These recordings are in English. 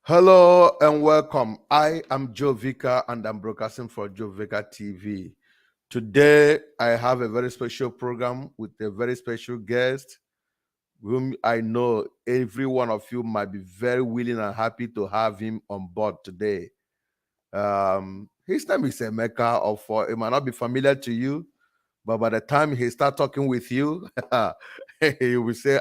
Hello and welcome. I am Joe Vicar and I'm broadcasting for Joe Vicar TV. Today, I have a very special program with a very special guest whom I know every one of you might be very willing and happy to have him on board today. His name is Emeka Offor. It might not be familiar to you, but by the time he start talking with you, you will say,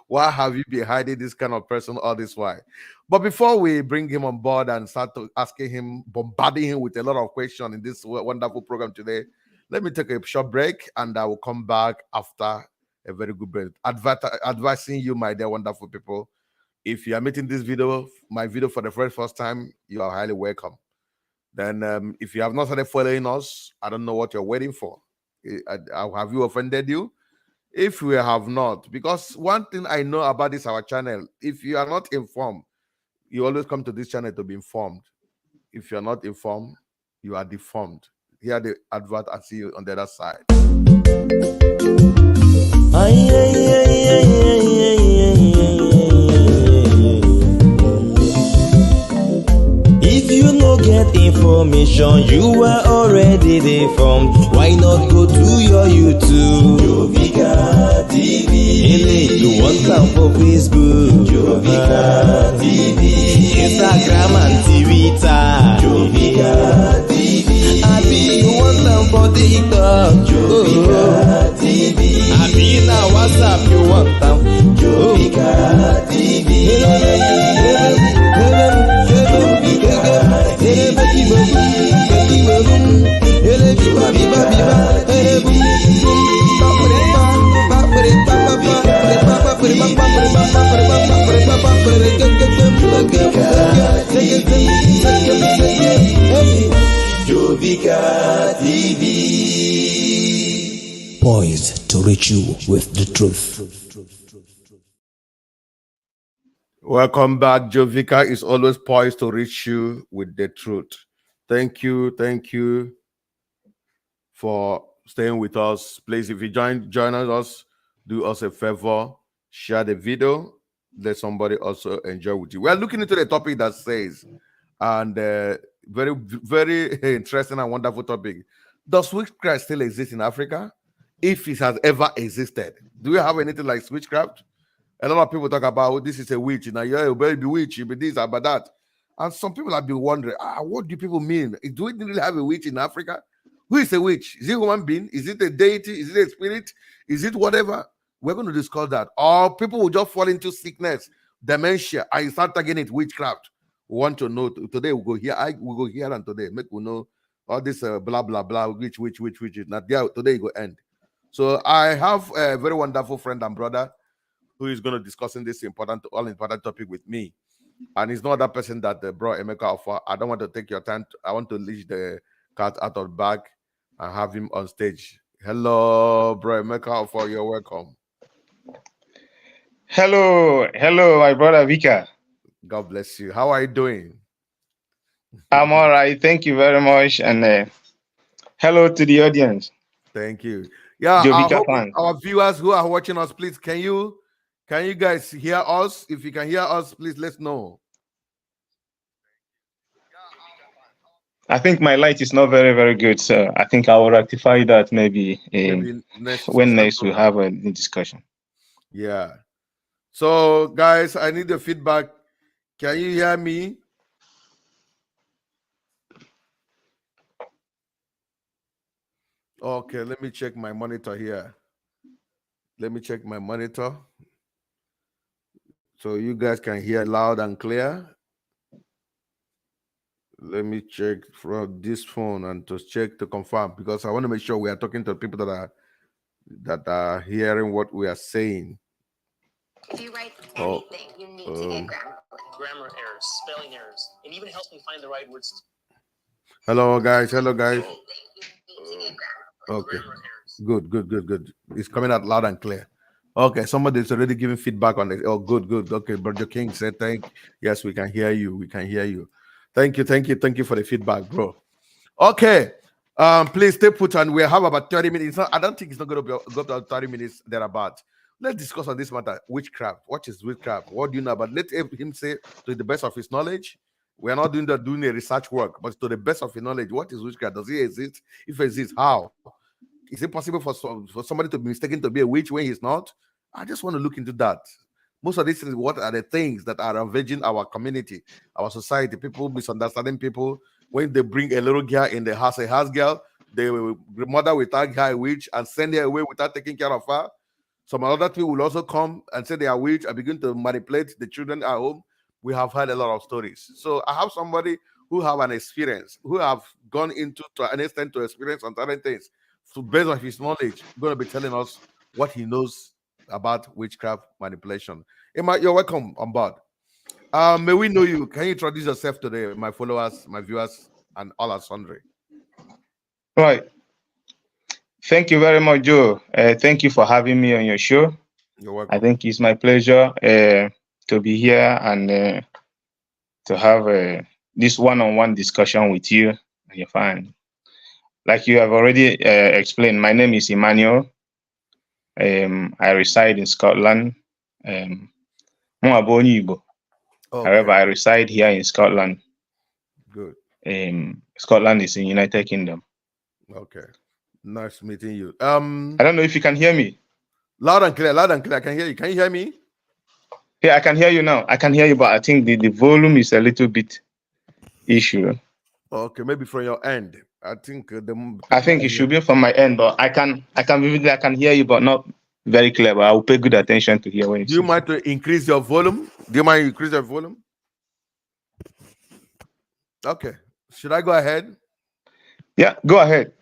why have you been hiding this kind of person all this while? But before we bring him on board and start asking him, bombarding him with a lot of questions in this wonderful program today, let me take a short break and I will come back after a very good break. Advising you, my dear wonderful people, if you are meeting this video, my video for the very first time, you are highly welcome. Then if you have not started following us, I don't know what you're waiting for. Have you offended you? If we have not, because one thing I know about this our channel, if you are not informed, you always come to this channel to be informed. If you're not informed, you are deformed. Here the advert, I see you on the other side. If you no get information, you are already deformed. Why not go to your YouTube? Joe Vicar TV. You want come for Facebook? Joe Vicar TV. Instagram and Twitter? Joe Vicar TV. Abi you want come for TikTok? Joe Vicar TV. Abi na WhatsApp you want come? Joe Vicar TV. Joe Vicar TV, poised to reach you with the truth. Welcome back. Joe Vicar is always poised to reach you with the truth. Thank you for staying with us. Please, if you join us, do us a favor, share the video, let somebody also enjoy with you. We are looking into the topic that says, and very, very interesting and wonderful topic. Does witchcraft still exist in Africa? If it has ever existed, do we have anything like witchcraft? A lot of people talk about this is a witch. Now you're a baby witch, you be this, about that. And some people have been wondering, what do people mean? Do we really have a witch in Africa? Who is a witch? Is it a human being? Is it a deity? Is it a spirit? Is it whatever? We're going to discuss that. Or people will just fall into sickness, dementia, and you start tagging it witchcraft. We want to know. Today we'll go here. We'll go here and today. Make we know all this blah, blah, blah, which. Not there. Today go end. So I have a very wonderful friend and brother who is going to discussing this all important topic with me. And it's not that person that brought Emeka Offor. I don't want to take your time. I want to leash the cat out of the bag and have him on stage. Hello, bro Emeka Offor. You're welcome. Hello, my brother Vika. God bless you. How are you doing? I'm all right. Thank you very much. And hello to the audience. Thank you. Yeah, I hope our viewers who are watching us, please, can you guys hear us? If you can hear us, please let's know. I think my light is not very, very good, so I think I will rectify that maybe next we have a discussion. Yeah. So, guys, I need the feedback. Can you hear me? Okay, let me check my monitor here. Let me check my monitor. So you guys can hear loud and clear. Let me check from this phone and to check to confirm, because I want to make sure we are talking to people that are hearing what we are saying. If you write anything, you need to get grammar errors, spelling errors, and even help me find the right words. Hello, guys. Okay. Good. It's coming out loud and clear. Okay, somebody is already giving feedback on it. Oh, good. Okay, Brother King said, yes, we can hear you. Thank you for the feedback, bro. Okay, please stay put, and we have about 30 minutes. I don't think it's not going to go up to 30 minutes thereabout. Let's discuss on this matter. Witchcraft. What is witchcraft? What do you know about? Let him say to the best of his knowledge. We are not doing a research work, but to the best of his knowledge, what is witchcraft? Does it exist? If it exists, how? Is it possible for somebody to be mistaken to be a witch when he's not? I just want to look into that. Most of these things, what are the things that are ravaging our community, our society? People misunderstanding people. When they bring a little girl in the house, a house girl, the mother will tag her a witch and send her away without taking care of her. Some other people will also come and say they are witch and begin to manipulate the children at home. We have heard a lot of stories. So I have somebody who have an experience, who have gone into to an extent to experience on certain things. So based on his knowledge, going to be telling us what he knows about witchcraft manipulation. Emma, you're welcome on board. May we know you? Can you introduce yourself today, my followers, my viewers, and all our sundry? Right. Thank you very much, Joe. Thank you for having me on your show. You're welcome. I think it's my pleasure to be here and to have this one-on-one discussion with you and your fan. Like you have already explained, my name is Emmanuel. I reside in Scotland. However, I reside here in Scotland. Good. Scotland is in United Kingdom. Okay. Nice meeting you. I don't know if you can hear me. Loud and clear, loud and clear. I can hear you. Can you hear me? Yeah, I can hear you now. I can hear you, but I think the volume is a little bit issue. Okay, maybe from your end. I think it should be from my end, but I can hear you, but not very clear. But I will pay good attention to hear what you say. Do you mind to increase your volume? Do you mind increase your volume? Okay. Should I go ahead? Yeah, go ahead.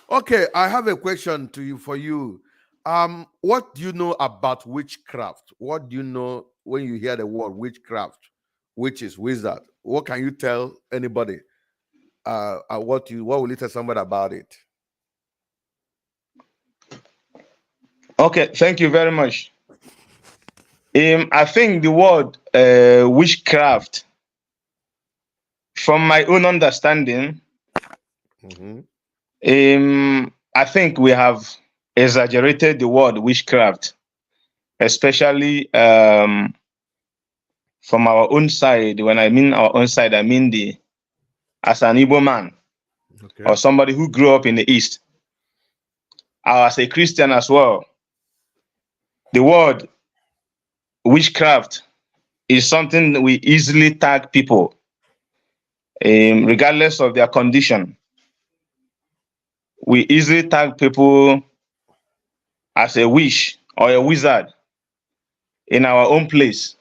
Okay, I have a question for you. What do you know about witchcraft? What do you know when you hear the word witchcraft? Witches, wizard. What can you tell anybody? What will you tell somebody about it? Okay, thank you very much. I think the word witchcraft, from my own understanding, I think we have exaggerated the word witchcraft, especially from our own side. When I mean our own side, I mean as an Igbo man, or somebody who grew up in the East, or as a Christian as well. The word witchcraft is something we easily tag people, regardless of their condition. We easily tag people as a witch or a wizard in our own place.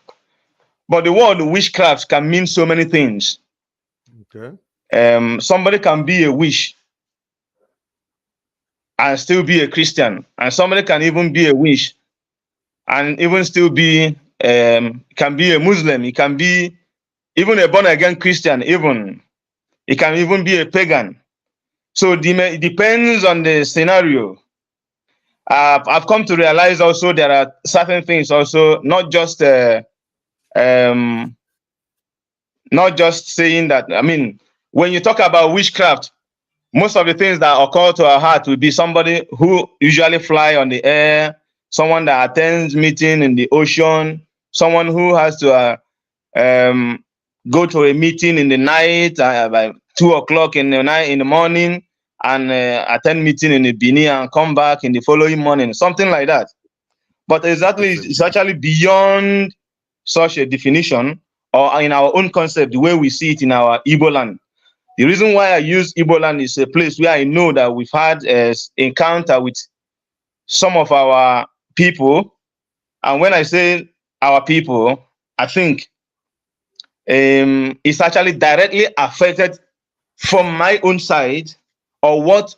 But the word witchcraft can mean so many things. Okay. Somebody can be a witch and still be a Christian, and somebody can even be a witch and even still be can be a Muslim. He can be even a born-again Christian. Even he can even be a pagan. So it depends on the scenario. I've come to realize also there are certain things also, not just saying that. I mean, when you talk about witchcraft, most of the things that occur to our heart will be somebody who usually fly on the air, someone that attends meeting in the ocean, someone who has to go to a meeting in the night by 2 o'clock in the morning, and attend meeting in the Bini and come back in the following morning, something like that. But exactly, it's actually beyond such a definition, or in our own concept, the way we see it in our Igbo land. The reason why I use Igbo land is a place where I know that we've had an encounter with some of our people. And when I say our people, I think it's actually directly affected from my own side, or what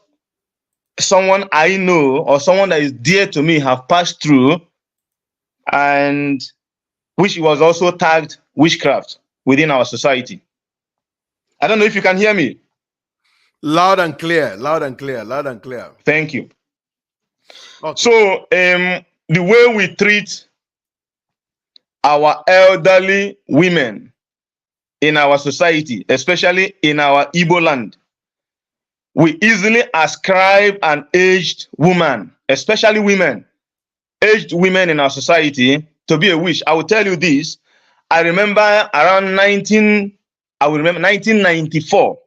someone I know or someone that is dear to me have passed through, and which was also tagged witchcraft within our society. I don't know if you can hear me. Loud and clear, loud and clear, loud and clear. Thank you. Okay. So the way we treat our elderly women in our society, especially in our Igbo land, we easily ascribe an aged woman, especially women, aged women in our society to be a witch. I will tell you this. I remember around 1994.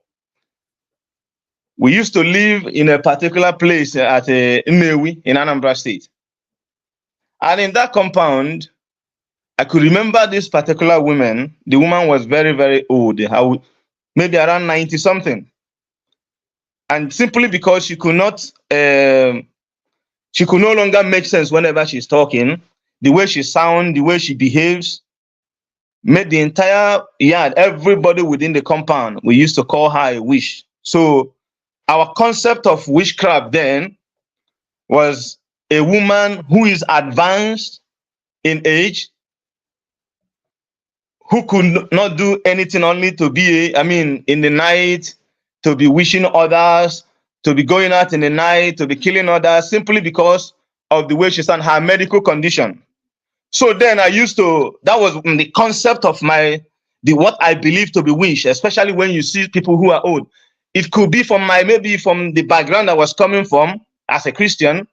We used to live in a particular place at Nnewi in Anambra State. And in that compound, I could remember this particular woman. The woman was very, very old, maybe around 90 something. And simply because she could no longer make sense whenever she's talking, the way she sounds, the way she behaves, made the entire yard, everybody within the compound, we used to call her a witch. So our concept of witchcraft then was a woman who is advanced in age, who could not do anything only to be, in the night, to be wishing others, to be going out in the night, to be killing others, simply because of the way she sounded, her medical condition. So then that was the concept of what I believe to be witch, especially when you see people who are old. It could be maybe from the background I was coming from as a Christian.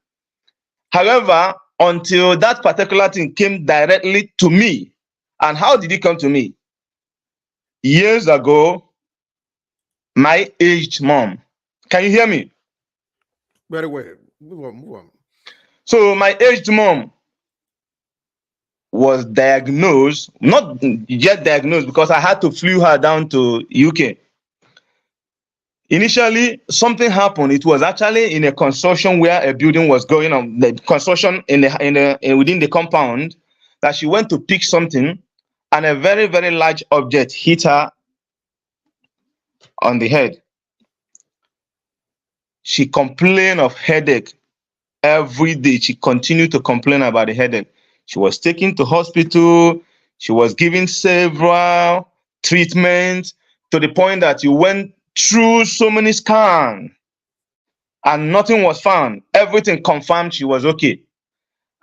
However, until that particular thing came directly to me. And how did it come to me? Years ago, my aged mom. Can you hear me? Very well. Move on. So my aged mom was diagnosed, not yet diagnosed, because I had to flew her down to UK. Initially, something happened. It was actually in a construction where a building was going on, the construction within the compound, that she went to pick something, and a very, very large object hit her on the head. She complained of headache every day. She continued to complain about the headache. She was taken to hospital. She was given several treatments, to the point that you went through so many scans and nothing was found. Everything confirmed she was okay.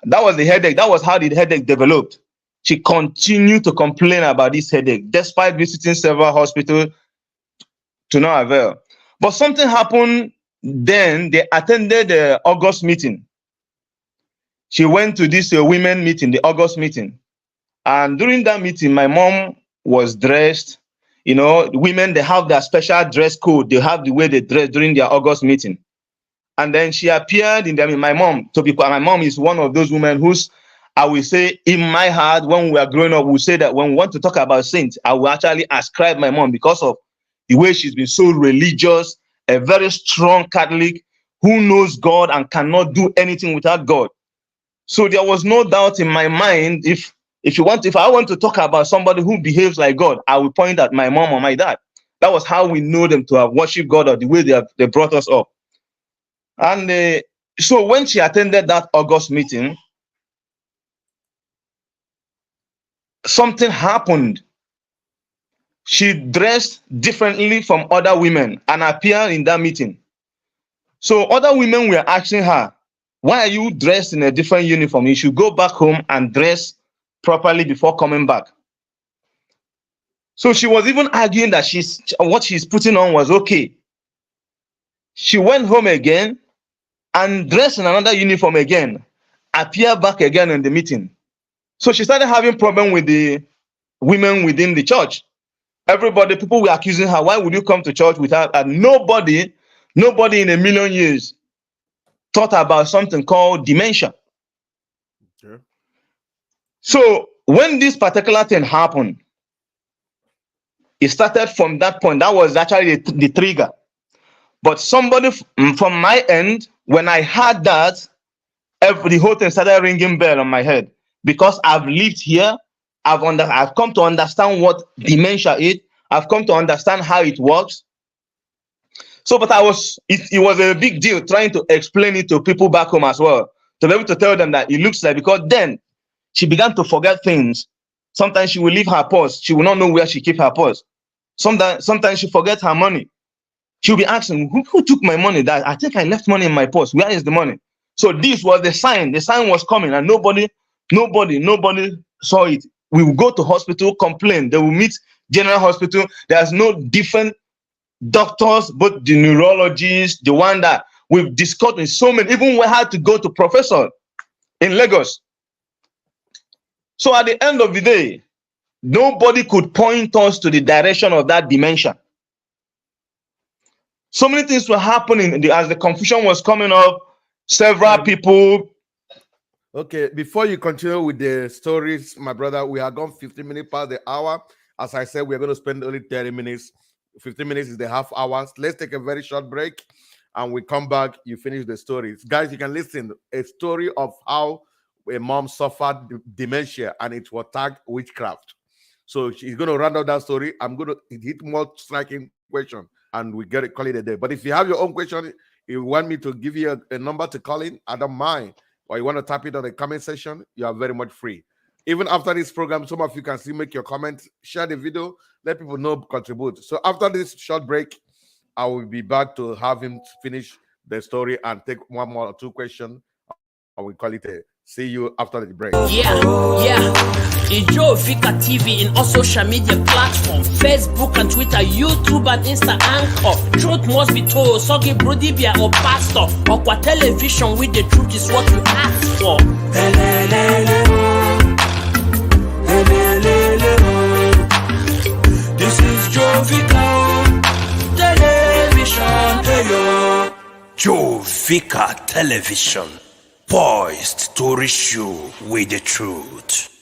That was the headache. That was how the headache developed. She continued to complain about this headache despite visiting several hospitals, to no avail. But something happened. Then they attended the August meeting. She went to this women meeting, the August meeting. And during that meeting, my mom was dressed. You know, women, they have their special dress code. They have the way they dress during their August meeting. And then she appeared in them. My mom is one of those women who's, I will say, in my heart, when we are growing up, we say that when we want to talk about saints, I will actually ascribe my mom because of the way she's been so religious, a very strong Catholic who knows God and cannot do anything without God. So there was no doubt in my mind, if I want to talk about somebody who behaves like God, I will point at my mom or my dad. That was how we know them to have worshiped God, or the way they brought us up. And so when she attended that August meeting, something happened. She dressed differently from other women and appeared in that meeting. So other women were asking her, why are you dressed in a different uniform? You should go back home and dress properly before coming back. So she was even arguing that what she's putting on was okay. She went home again and dressed in another uniform again, appeared back again in the meeting. So she started having problem with the women within the church. People were accusing her, why would you come to church without, and nobody in a million years thought about something called dementia. Okay. So when this particular thing happened, it started from that point. That was actually the trigger. But somebody from my end, when I heard that, the whole thing started ringing bell on my head, because I've lived here. I've come to understand what dementia is. I've come to understand how it works. So, but it was a big deal trying to explain it to people back home as well, to be able to tell them that it looks like, because then she began to forget things. Sometimes she will leave her purse. She will not know where she keep her purse. Sometimes she forgets her money. She'll be asking, who took my money? That I think I left money in my purse. Where is the money? So this was the sign. The sign was coming, and nobody saw it. We will go to hospital, complain. They will meet general hospital. There's no different doctors, but the neurologists, the one that we've discussed with so many. Even we had to go to professor in Lagos. So at the end of the day, nobody could point us to the direction of that dementia. So many things were happening as the confusion was coming up. Several people. Okay, before you continue with the stories, my brother, we are gone 15 minutes past the hour. As I said, we're going to spend only 30 minutes. 15 minutes is the half hour. Let's take a very short break and we come back. You finish the stories. Guys, you can listen. A story of how a mom suffered dementia and it was tagged witchcraft. So she's going to round out that story. I'm going to hit more striking question and we get it, call it a day. But if you have your own question, you want me to give you a number to call in, I don't mind. Or you want to tap it on the comment section, you are very much free. Even after this program, some of you can still make your comments, share the video, let people know, contribute. So after this short break, I will be back to have him finish the story and take one more or two questions. I will call it a see you after the break. Enjoy Vika TV in all social media platforms, Facebook and Twitter, YouTube and Insta Anchor. Truth must be told, Sogi Brodibia or Pastor, or what television with the truth is what you ask for. This is Joe Vika Television. Joe Vika Television, poised to reach you with the truth.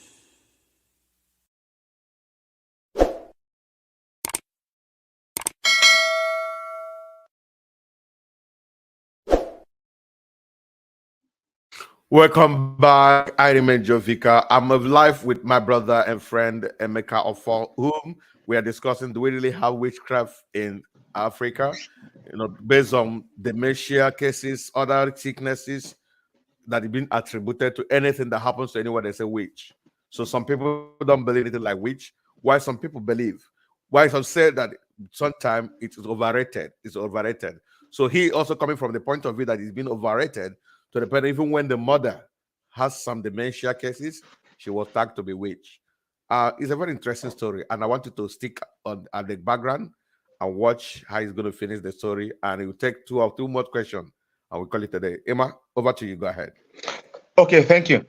Welcome back. I remain Jovika. I'm live with my brother and friend Emeka Offor, whom we are discussing. Do we really have witchcraft in Africa? You know, based on dementia cases, other sicknesses that have been attributed to anything that happens to anyone, they say witch. So some people don't believe anything like witch. Why some people believe? Why some say that sometimes it is overrated. It's overrated. So he also coming from the point of view that it's been overrated. To the point, even when the mother has some dementia cases, she was tagged to be witch. It's a very interesting story, and I want you to stick on at the background and watch how he's going to finish the story. And it will take two more questions, and we'll call it a day. Emma, over to you. Go ahead. Okay, thank you.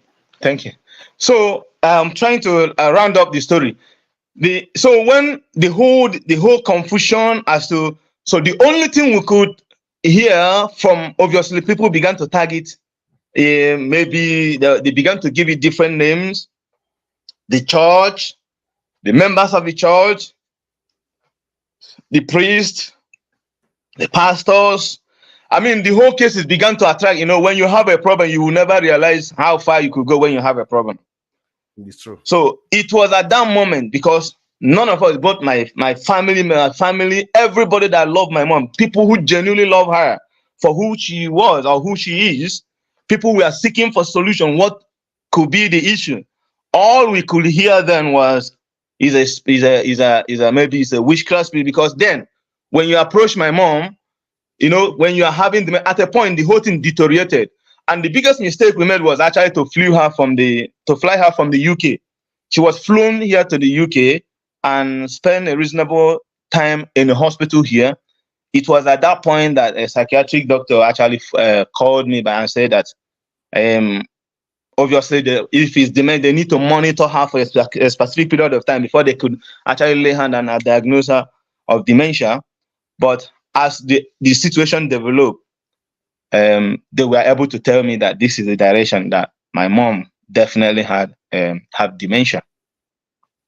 So I'm trying to round up the story. So when the whole confusion as to, so the only thing we could hear from, obviously people began to tag it, maybe they began to give it different names, the church, the members of the church, the priest, the pastors. I mean, the whole case began to attract, when you have a problem, you will never realize how far you could go when you have a problem. It's true. So it was at that moment, because none of us, both my family, everybody that loved my mom, people who genuinely love her for who she was or who she is, people were seeking for solution. What could be the issue? All we could hear then was maybe it's a witchcraft spirit. Because then when you approach my mom, when you are having them at a point, the whole thing deteriorated. And the biggest mistake we made was actually to fly her from the UK. She was flown here to the UK and spent a reasonable time in a hospital here. It was at that point that a psychiatric doctor actually called me by and said that obviously if it's dementia, they need to monitor her for a specific period of time before they could actually lay hand on a diagnosis of dementia. But as the situation developed, they were able to tell me that this is the direction that my mom definitely had dementia.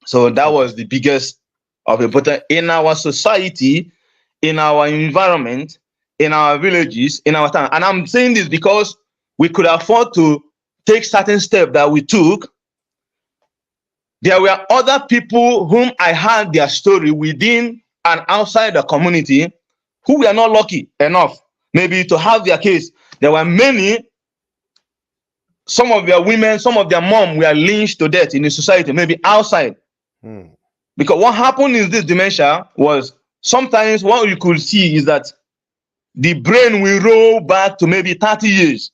So that was the biggest of importance in our society, in our environment, in our villages, in our town. And I'm saying this because we could afford to take certain steps that we took. There were other people whom I heard their story within and outside the community who were not lucky enough maybe to have their case. There were many, some of their women, some of their mom were lynched to death in the society, maybe outside. Because what happened in this dementia was sometimes what you could see is that the brain will roll back to maybe 30 years.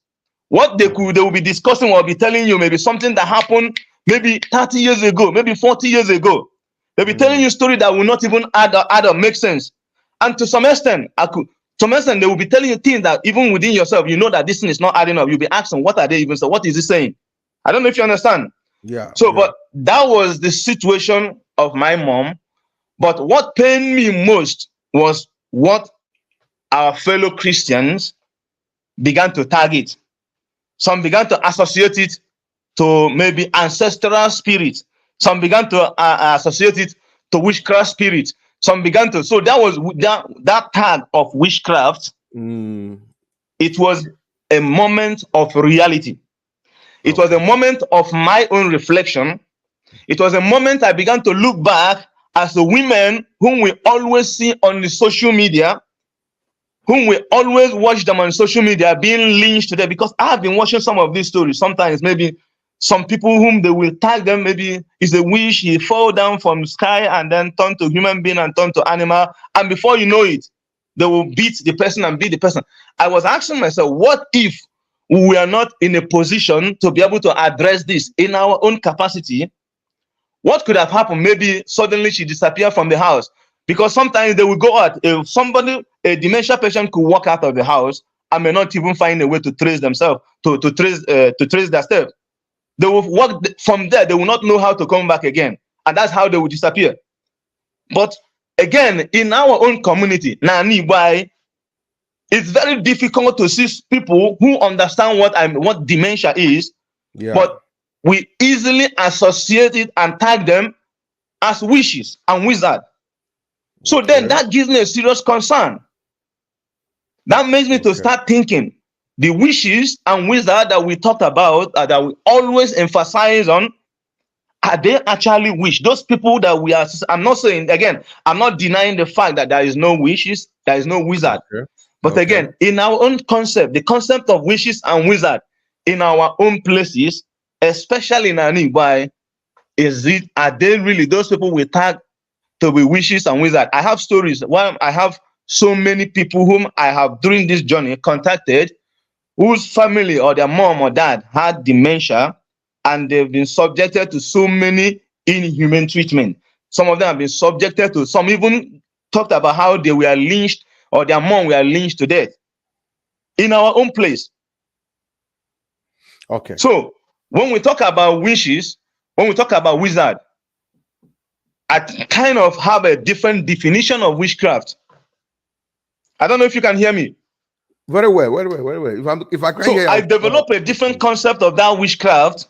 What they will be discussing or be telling you maybe something that happened maybe 30 years ago, maybe 40 years ago. They'll be telling you a story that will not even add up, make sense. And to some extent, Some extent, they will be telling you things that even within yourself, you know that this thing is not adding up. You'll be asking, what are they even saying? What is he saying? I don't know if you understand. Yeah. So, but that was the situation of my mom. But what pained me most was what our fellow Christians began to target. Some began to associate it to maybe ancestral spirits. Some began to associate it to witchcraft spirits. Some began to. So that was that tag of witchcraft. It was a moment of reality. It was a moment of my own reflection. It was a moment I began to look back as the women whom we always see on the social media, whom we always watch them on social media being lynched today, because I've been watching some of these stories. Sometimes maybe some people whom they will tag them, maybe it's a witch, he fall down from the sky and then turn to human being and turn to animal. And before you know it, they will beat the person and beat the person. I was asking myself, what if we are not in a position to be able to address this in our own capacity? What could have happened? Maybe suddenly she disappeared from the house, because sometimes they will go out. If somebody, a dementia patient, could walk out of the house and may not even find a way to trace themselves, to trace their steps. They will walk from there. They will not know how to come back again, and that's how they will disappear. But again, in our own community, why it's very difficult to see people who understand what dementia is, but we easily associate it and tag them as witches and wizards. So then that gives me a serious concern. That makes me to start thinking, the witches and wizards that we talked about, that we always emphasize on, are they actually witch? Those people that we are, I'm not saying, again, I'm not denying the fact that there is no witches, there is no wizard. But again, in our own concept, the concept of witches and wizards in our own places, especially in Anigbai, are they really those people we tag to be witches and wizards? I have stories. Well, I have so many people whom I have during this journey contacted, whose family or their mom or dad had dementia, and they've been subjected to so many inhuman treatment. Some of them have been subjected to, some even talked about how they were lynched, or their mom were lynched to death in our own place. So when we talk about witches, when we talk about wizard, I kind of have a different definition of witchcraft. I don't know if you can hear me. Very well, very well, very well. If I can so hear, I developed a different concept of that witchcraft.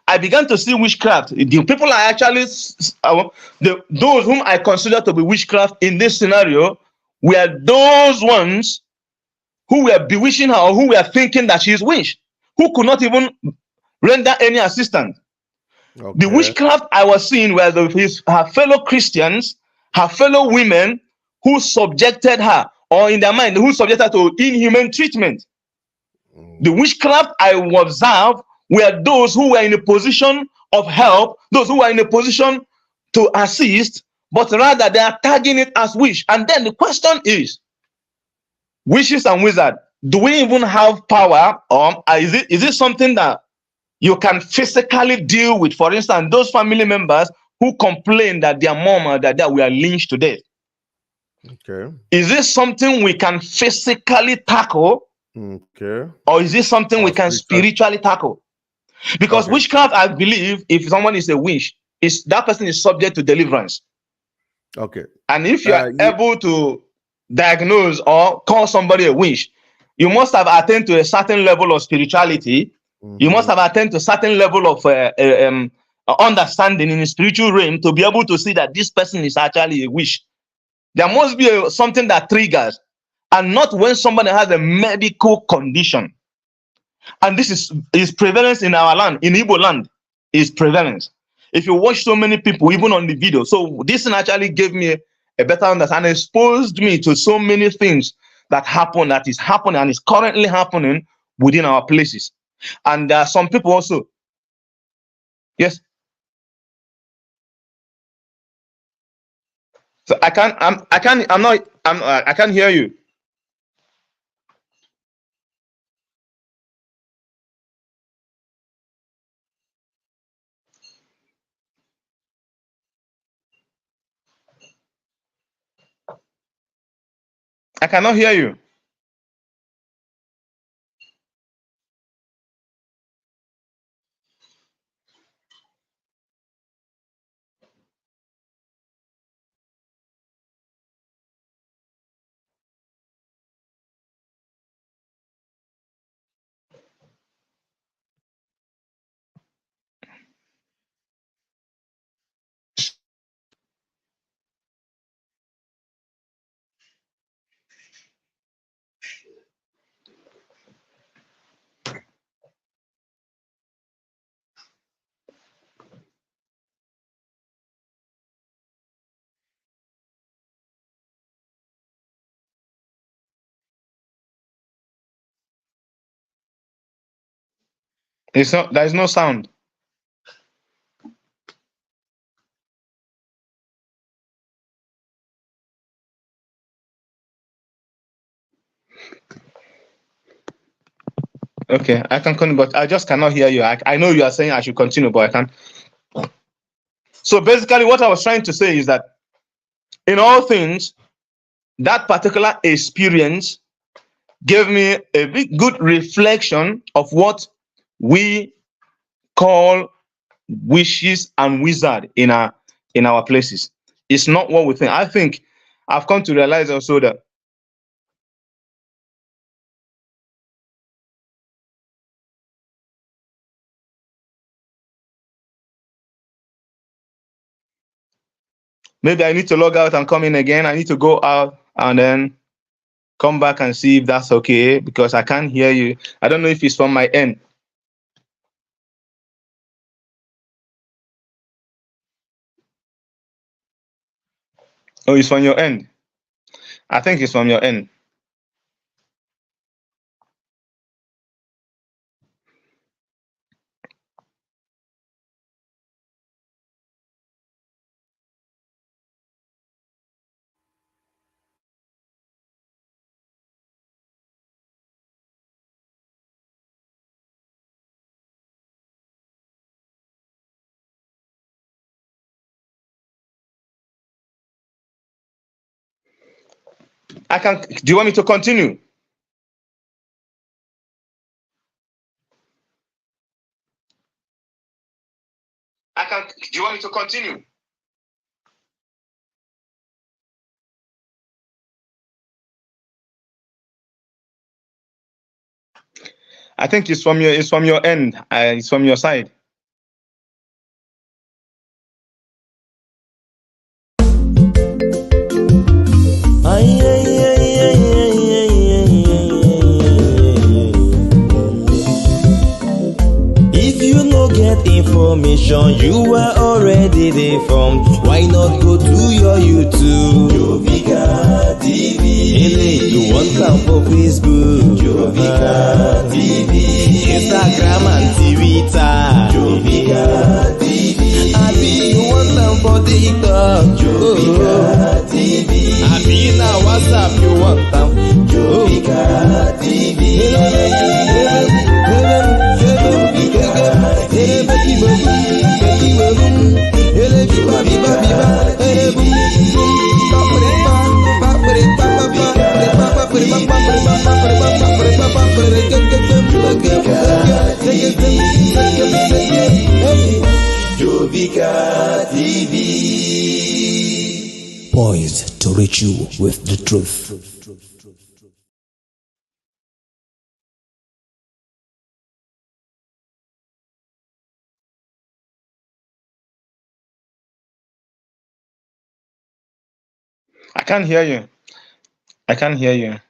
I began to see witchcraft. The people are actually those whom I consider to be witchcraft in this scenario were those ones who were bewitching her, or who were thinking that she is witch, who could not even render any assistance. The witchcraft I was seeing were her fellow Christians, her fellow women, who subjected her, or in their mind, who subjected her to inhuman treatment. The witchcraft I observed were those who were in a position of help, those who were in a position to assist, but rather they are tagging it as witch. And then the question is, witches and wizards, do we even have power, or is it something that you can physically deal with? For instance, those family members who complain that their mom or their dad were lynched to death. Is this something we can physically tackle? Or is this something we can spiritually tackle? Because witchcraft, I believe, if someone is a witch, that person is subject to deliverance. And if you are able to diagnose or call somebody a witch, you must have attained to a certain level of spirituality. You must have attained to a certain level of understanding in the spiritual realm to be able to see that this person is actually a witch. There must be something that triggers, and not when somebody has a medical condition. And this is prevalence in our land, in Igbo land, is prevalence. If you watch so many people, even on the video, so this actually gave me a better understanding, exposed me to so many things that happen, that is happening, and is currently happening within our places. And there are some people also. Yes. So I can't hear you. I cannot hear you. It's not. There is no sound. Okay, I can continue, but I just cannot hear you. I know you are saying I should continue, but I can't. So basically, what I was trying to say is that in all things, that particular experience gave me a big good reflection of what we call witches and wizard in our places. It's not what we think. I think I've come to realize also that maybe I need to log out and come in again. I need to go out and then come back and see if that's okay, because I can't hear you. I don't know if it's from my end. Oh, it's from your end. I think it's from your end. I can. Do you want me to continue? I can. Do you want me to continue? I think it's from your. It's from your end. It's from your side. Ay, ay, ay, ay, ay, ay, ay, ay. If you no get information, you are already deformed. Why not go to your YouTube? Jovika TV. Hey, you want come for Facebook? Jovika TV. Instagram and Twitter. Jovika TV. Abi, you want come for TikTok? Jovika TV. Abi, na WhatsApp you want them? Jovika TV. Jovika TV, poised to reach you with the truth. I can't hear you. I can't hear you.